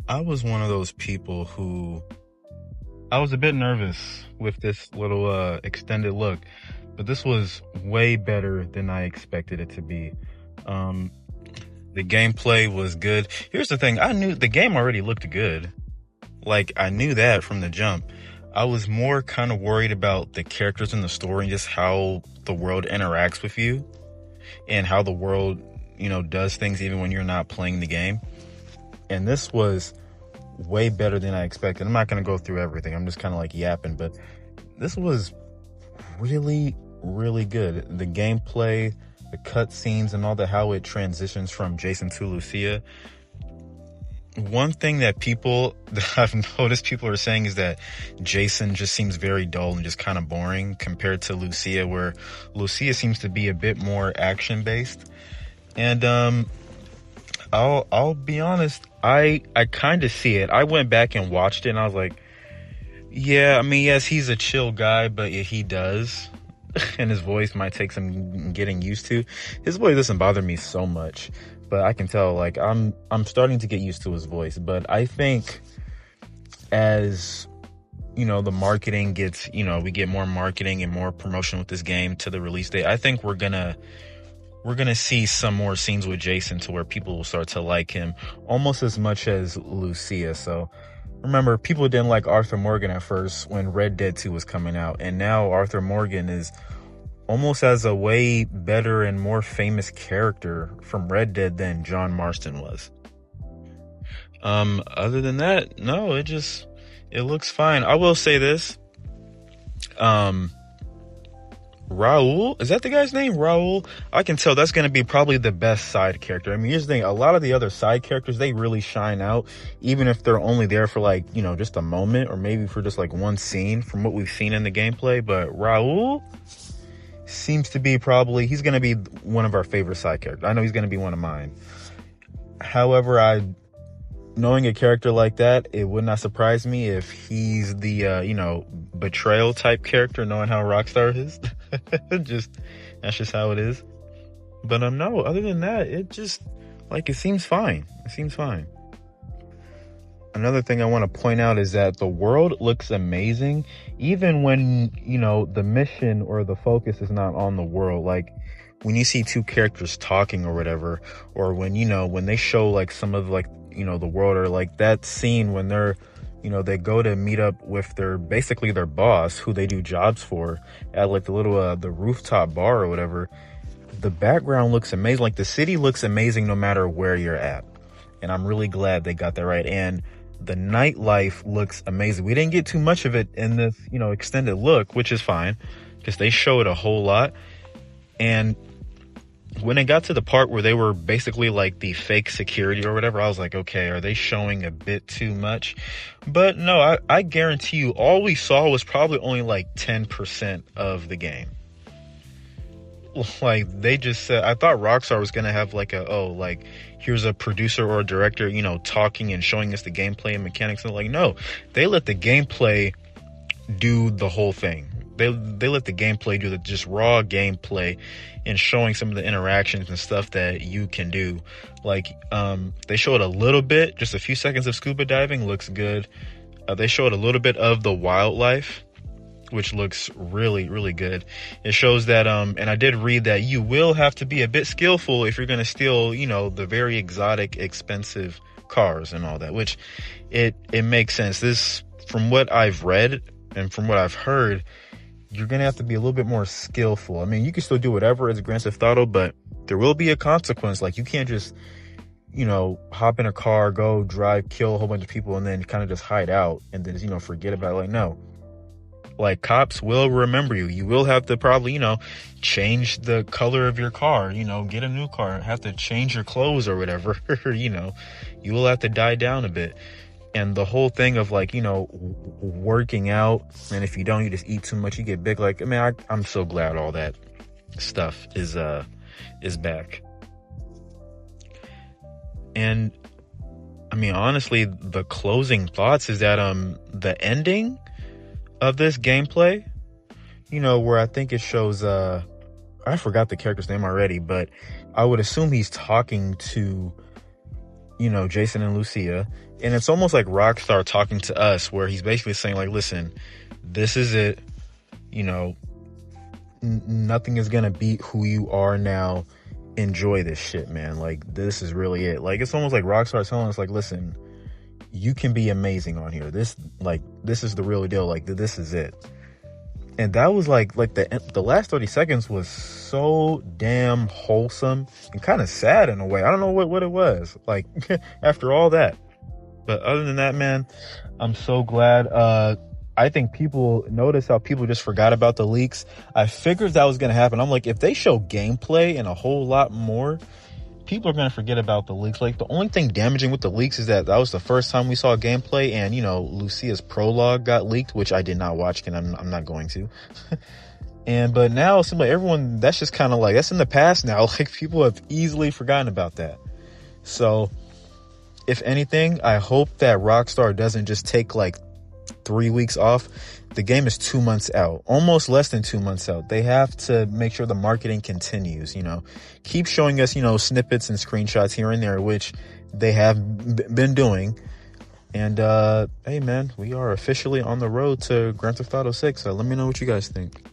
I was one of those people who I was a bit nervous with this little extended look, but this was way better than I expected it to be. Um, the gameplay was good. Here's the thing, I knew the game already looked good. Like, I knew that from the jump. I was more kind of worried about the characters in the story and just how the world interacts with you and how the world, does things even when you're not playing the game. And this was way better than I expected. I'm not going to go through everything. I'm just kind of like yapping, but this was really, really good. The gameplay, the cutscenes, and all the how it transitions from Jason to Lucia. One thing that I've noticed people are saying is that Jason just seems very dull and just kind of boring compared to Lucia, where Lucia seems to be a bit more action based. And I'll be honest, I kind of see it. I went back and watched it and I was like, yeah, I mean, yes, he's a chill guy, but yeah, he does. And his voice might take some getting used to. His voice doesn't bother me so much, but I can tell, like, I'm starting to get used to his voice. But I think as the marketing gets, we get more marketing and more promotion with this game to the release date, I think we're gonna see some more scenes with Jason to where people will start to like him almost as much as Lucia. So remember, people didn't like Arthur Morgan at first when Red Dead 2 was coming out, and now Arthur Morgan is almost as a way better and more famous character from Red Dead than John Marston was. Other than that, no, it looks fine. I will say this. Raul, is that the guy's name? Raul? I can tell that's going to be probably the best side character. I mean, here's the thing, a lot of the other side characters, they really shine out, even if they're only there for like, just a moment or maybe for just like one scene from what we've seen in the gameplay. But Raul seems to be he's going to be one of our favorite side characters. I know he's going to be one of mine. However, knowing a character like that, it would not surprise me if he's the, betrayal type character, knowing how Rockstar is. That's just how it is. But no, other than that, it seems fine. It seems fine. Another thing I want to point out is that the world looks amazing, even when, the mission or the focus is not on the world. Like, when you see two characters talking or whatever, or when, when they show like some of like, the world, or like that scene when they're, they go to meet up with their boss who they do jobs for at like the little, the rooftop bar or whatever. The background looks amazing. Like, the city looks amazing no matter where you're at. And I'm really glad they got that right. And the nightlife looks amazing. We didn't get too much of it in this, extended look, which is fine because they show it a whole lot. And when it got to the part where they were basically like the fake security or whatever, I was like, okay, are they showing a bit too much? But no, I guarantee you all we saw was probably only like 10% of the game. Like, they just said, I thought Rockstar was going to have like here's a producer or a director, talking and showing us the gameplay and mechanics. And like, no, they let the gameplay do the whole thing. They let the gameplay do the just raw gameplay and showing some of the interactions and stuff that you can do. Like, they showed a little bit, just a few seconds of scuba diving, looks good. They showed a little bit of the wildlife, which looks really, really good. It shows that, and I did read that you will have to be a bit skillful if you're going to steal, the very exotic, expensive cars and all that, which it makes sense. This, from what I've read and from what I've heard, you're going to have to be a little bit more skillful. I mean, you can still do whatever as Grand Theft Auto, but there will be a consequence. Like, you can't just, hop in a car, go drive, kill a whole bunch of people, and then kind of just hide out and then, forget about it. Like, no. Like, cops will remember you. You will have to probably, change the color of your car, get a new car, have to change your clothes or whatever, you will have to die down a bit. And the whole thing of like, working out, and if you don't, you just eat too much, you get big. Like, I mean, I'm so glad all that stuff is back. And I mean, honestly, the closing thoughts is that, the ending of this gameplay, where I think it shows, I forgot the character's name already, but I would assume he's talking to you know, Jason and Lucia. And it's almost like Rockstar talking to us, where he's basically saying like, listen, this is it. You know, nothing is going to beat who you are now. Enjoy this shit, man. Like, this is really it. Like, it's almost like Rockstar telling us like, listen, you can be amazing on here. This is the real deal. Like, this is it. And that was like the last 30 seconds was so damn wholesome and kind of sad in a way. I don't know what it was like after all that. But other than that, man, I'm so glad. I think people notice how people just forgot about the leaks. I figured that was going to happen. I'm like, if they show gameplay and a whole lot more, people are going to forget about the leaks. Like, the only thing damaging with the leaks is that was the first time we saw gameplay, and, you know, Lucia's prologue got leaked, which I did not watch, and I'm not going to. But now it seems like everyone, that's just kind of like, that's in the past now. Like, people have easily forgotten about that. So, if anything, I hope that Rockstar doesn't just take like 3 weeks off. The game is 2 months out, almost less than 2 months out. They have to make sure the marketing continues, you know, keep showing us, you know, snippets and screenshots here and there, which they have been doing. And, hey man, we are officially on the road to Grand Theft Auto 6. So let me know what you guys think.